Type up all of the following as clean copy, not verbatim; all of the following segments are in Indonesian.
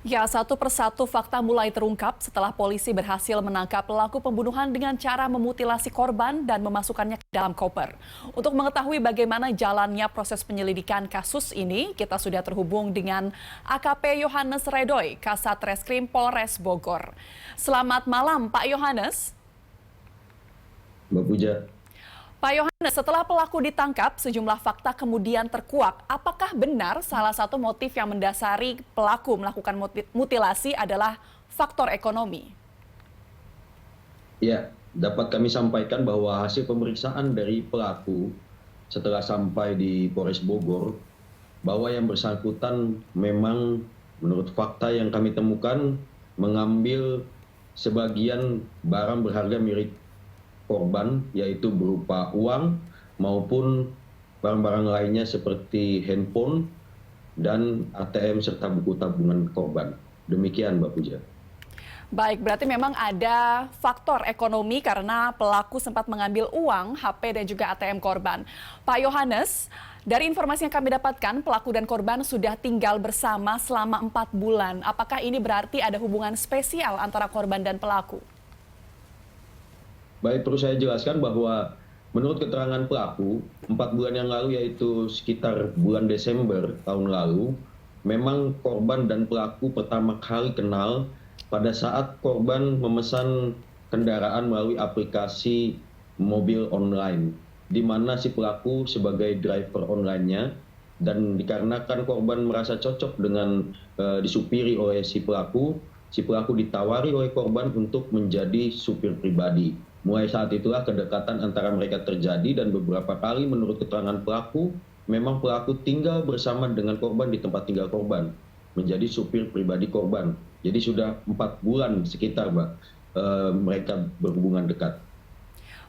Ya, satu persatu fakta mulai terungkap setelah polisi berhasil menangkap pelaku pembunuhan dengan cara memutilasi korban dan memasukkannya ke dalam koper. Untuk mengetahui bagaimana jalannya proses penyelidikan kasus ini, kita sudah terhubung dengan AKP Yohanes Redoy, Kasat Reskrim Polres Bogor. Selamat malam, Pak Yohanes. Mbak Puja. Pak Yohanes, setelah pelaku ditangkap, sejumlah fakta kemudian terkuak. Apakah benar salah satu motif yang mendasari pelaku melakukan mutilasi adalah faktor ekonomi? Ya, dapat kami sampaikan bahwa hasil pemeriksaan dari pelaku setelah sampai di Polres Bogor, bahwa yang bersangkutan memang menurut fakta yang kami temukan mengambil sebagian barang berharga milik korban, yaitu berupa uang maupun barang-barang lainnya seperti handphone dan ATM serta buku tabungan korban. Demikian, Mbak Puja. Baik, berarti memang ada faktor ekonomi karena pelaku sempat mengambil uang, HP, dan juga ATM korban. Pak Yohanes, dari informasi yang kami dapatkan, pelaku dan korban sudah tinggal bersama selama 4 bulan. Apakah ini berarti ada hubungan spesial antara korban dan pelaku? Baik, perlu saya jelaskan bahwa menurut keterangan pelaku, 4 bulan yang lalu, yaitu sekitar bulan Desember tahun lalu, memang korban dan pelaku pertama kali kenal pada saat korban memesan kendaraan melalui aplikasi mobil online, di mana si pelaku sebagai driver online-nya, dan dikarenakan korban merasa cocok dengan disupiri oleh si pelaku ditawari oleh korban untuk menjadi supir pribadi. Mulai saat itulah kedekatan antara mereka terjadi, dan beberapa kali menurut keterangan pelaku, memang pelaku tinggal bersama dengan korban di tempat tinggal korban, menjadi supir pribadi korban. Jadi sudah 4 bulan sekitar, Mbak, mereka berhubungan dekat.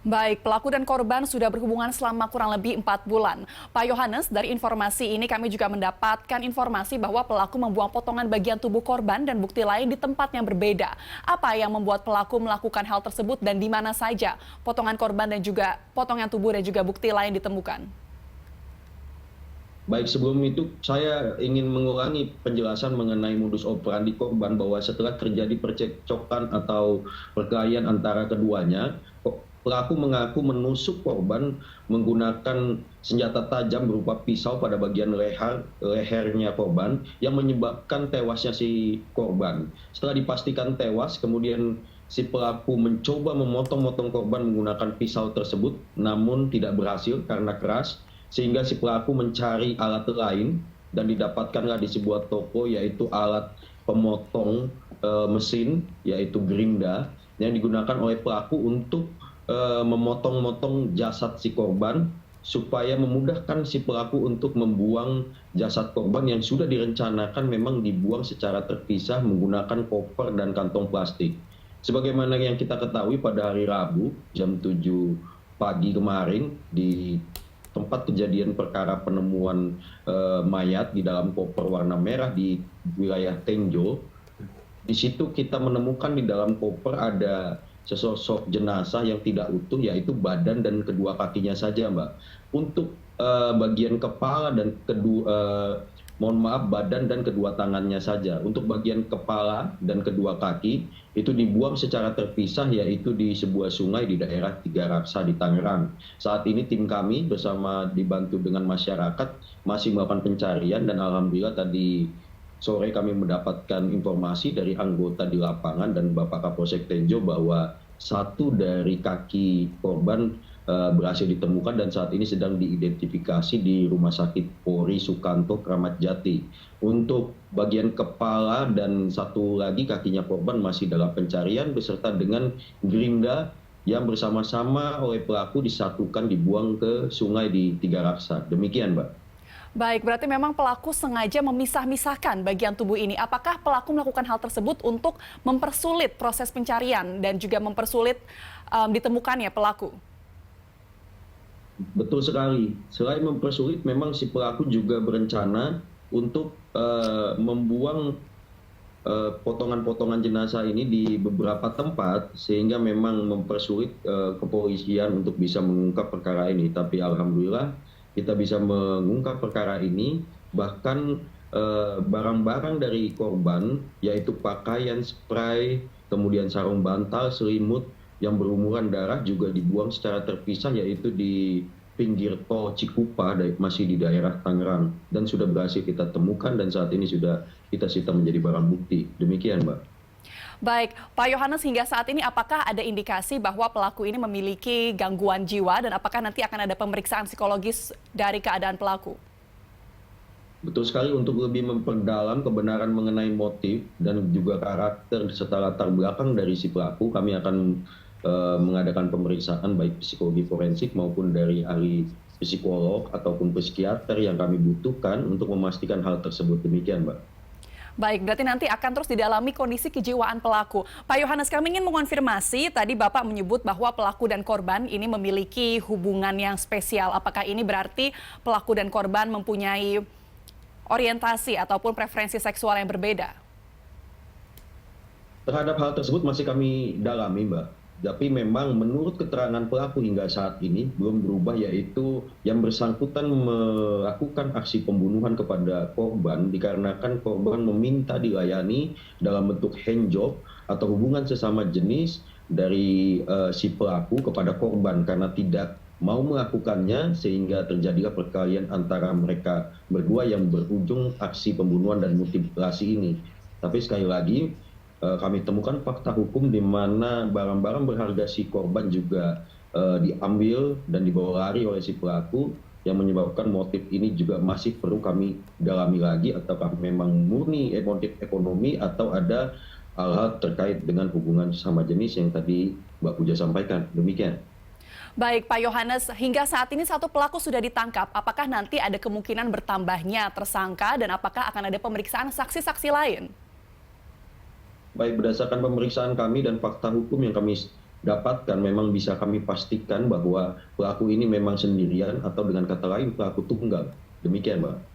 Baik, pelaku dan korban sudah berhubungan selama kurang lebih 4 bulan. Pak Yohanes, dari informasi ini kami juga mendapatkan informasi bahwa pelaku membuang potongan bagian tubuh korban dan bukti lain di tempat yang berbeda. Apa yang membuat pelaku melakukan hal tersebut dan di mana saja potongan korban dan juga potongan tubuh dan juga bukti lain ditemukan? Baik, sebelum itu saya ingin mengulangi penjelasan mengenai modus operandi korban, bahwa setelah terjadi percekcokan atau perkelahian antara keduanya, pelaku mengaku menusuk korban menggunakan senjata tajam berupa pisau pada bagian lehernya korban, yang menyebabkan tewasnya si korban. Setelah dipastikan tewas, kemudian si pelaku mencoba memotong-motong korban menggunakan pisau tersebut, namun tidak berhasil karena keras, sehingga si pelaku mencari alat lain dan didapatkanlah di sebuah toko, yaitu alat pemotong mesin, yaitu gerinda, yang digunakan oleh pelaku untuk memotong-motong jasad si korban, supaya memudahkan si pelaku untuk membuang jasad korban yang sudah direncanakan memang dibuang secara terpisah menggunakan koper dan kantong plastik. Sebagaimana yang kita ketahui, pada hari Rabu jam 7 pagi kemarin, di tempat kejadian perkara penemuan mayat di dalam koper warna merah di wilayah Tenjo, di situ kita menemukan di dalam koper ada sesosok jenazah yang tidak utuh, yaitu badan dan kedua kakinya saja, Mbak. Untuk bagian kepala dan badan dan kedua tangannya saja. Untuk bagian kepala dan kedua kaki itu dibuang secara terpisah, yaitu di sebuah sungai di daerah Tiga Raksa di Tangerang. Saat ini tim kami bersama dibantu dengan masyarakat masih melakukan pencarian, dan alhamdulillah tadi sore kami mendapatkan informasi dari anggota di lapangan dan Bapak Kapolsek Tenjo bahwa satu dari kaki korban berhasil ditemukan dan saat ini sedang diidentifikasi di Rumah Sakit Polri Sukanto, Kramat Jati. Untuk bagian kepala dan satu lagi kakinya korban masih dalam pencarian beserta dengan gerinda yang bersama-sama oleh pelaku disatukan dibuang ke sungai di Tiga Raksa. Demikian, Mbak. Baik, berarti memang pelaku sengaja memisah-misahkan bagian tubuh ini. Apakah pelaku melakukan hal tersebut untuk mempersulit proses pencarian dan juga mempersulit ditemukannya pelaku? Betul sekali. Selain mempersulit, memang si pelaku juga berencana untuk membuang potongan-potongan jenazah ini di beberapa tempat, sehingga memang mempersulit kepolisian untuk bisa mengungkap perkara ini. Tapi alhamdulillah kita bisa mengungkap perkara ini, bahkan barang-barang dari korban, yaitu pakaian, spray, kemudian sarung bantal, selimut yang berumuran darah juga dibuang secara terpisah, yaitu di pinggir tol Cikupa, masih di daerah Tangerang, dan sudah berhasil kita temukan dan saat ini sudah kita sita menjadi barang bukti. Demikian, Mbak. Baik, Pak Yohanes, hingga saat ini apakah ada indikasi bahwa pelaku ini memiliki gangguan jiwa dan apakah nanti akan ada pemeriksaan psikologis dari keadaan pelaku? Betul sekali, untuk lebih memperdalam kebenaran mengenai motif dan juga karakter serta latar belakang dari si pelaku, kami akan mengadakan pemeriksaan baik psikologi forensik maupun dari ahli psikolog ataupun psikiater yang kami butuhkan untuk memastikan hal tersebut. Demikian, Mbak. Baik, berarti nanti akan terus didalami kondisi kejiwaan pelaku. Pak Yohanes, kami ingin mengonfirmasi, tadi Bapak menyebut bahwa pelaku dan korban ini memiliki hubungan yang spesial. Apakah ini berarti pelaku dan korban mempunyai orientasi ataupun preferensi seksual yang berbeda? Terhadap hal tersebut masih kami dalami, Mbak. Tapi memang menurut keterangan pelaku hingga saat ini belum berubah, yaitu yang bersangkutan melakukan aksi pembunuhan kepada korban dikarenakan korban meminta dilayani dalam bentuk handjob atau hubungan sesama jenis dari si pelaku kepada korban karena tidak mau melakukannya sehingga terjadilah perkelahian antara mereka berdua yang berujung aksi pembunuhan dan mutilasi ini. Tapi sekali lagi kami temukan fakta hukum di mana barang-barang berharga si korban juga diambil dan dibawa lari oleh si pelaku yang menyebabkan motif ini juga masih perlu kami dalami lagi, apakah memang murni motif ekonomi atau ada hal-hal terkait dengan hubungan sesama jenis yang tadi Mbak Puja sampaikan. Demikian. Baik, Pak Yohanes, hingga saat ini satu pelaku sudah ditangkap. Apakah nanti ada kemungkinan bertambahnya tersangka dan apakah akan ada pemeriksaan saksi-saksi lain? Baik, berdasarkan pemeriksaan kami dan fakta hukum yang kami dapatkan, memang bisa kami pastikan bahwa pelaku ini memang sendirian atau dengan kata lain pelaku tunggal. Demikian, Mbak.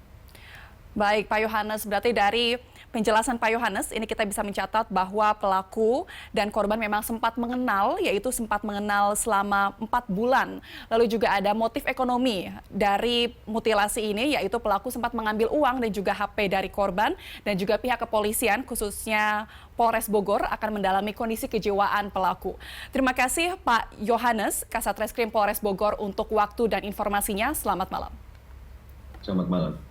Baik, Pak Yohanes, berarti dari penjelasan Pak Yohanes, ini kita bisa mencatat bahwa pelaku dan korban memang sempat mengenal, yaitu sempat mengenal selama 4 bulan. Lalu juga ada motif ekonomi dari mutilasi ini, yaitu pelaku sempat mengambil uang dan juga HP dari korban, dan juga pihak kepolisian, khususnya Polres Bogor, akan mendalami kondisi kejiwaan pelaku. Terima kasih Pak Yohanes, Kasat Reskrim Polres Bogor untuk waktu dan informasinya. Selamat malam. Selamat malam.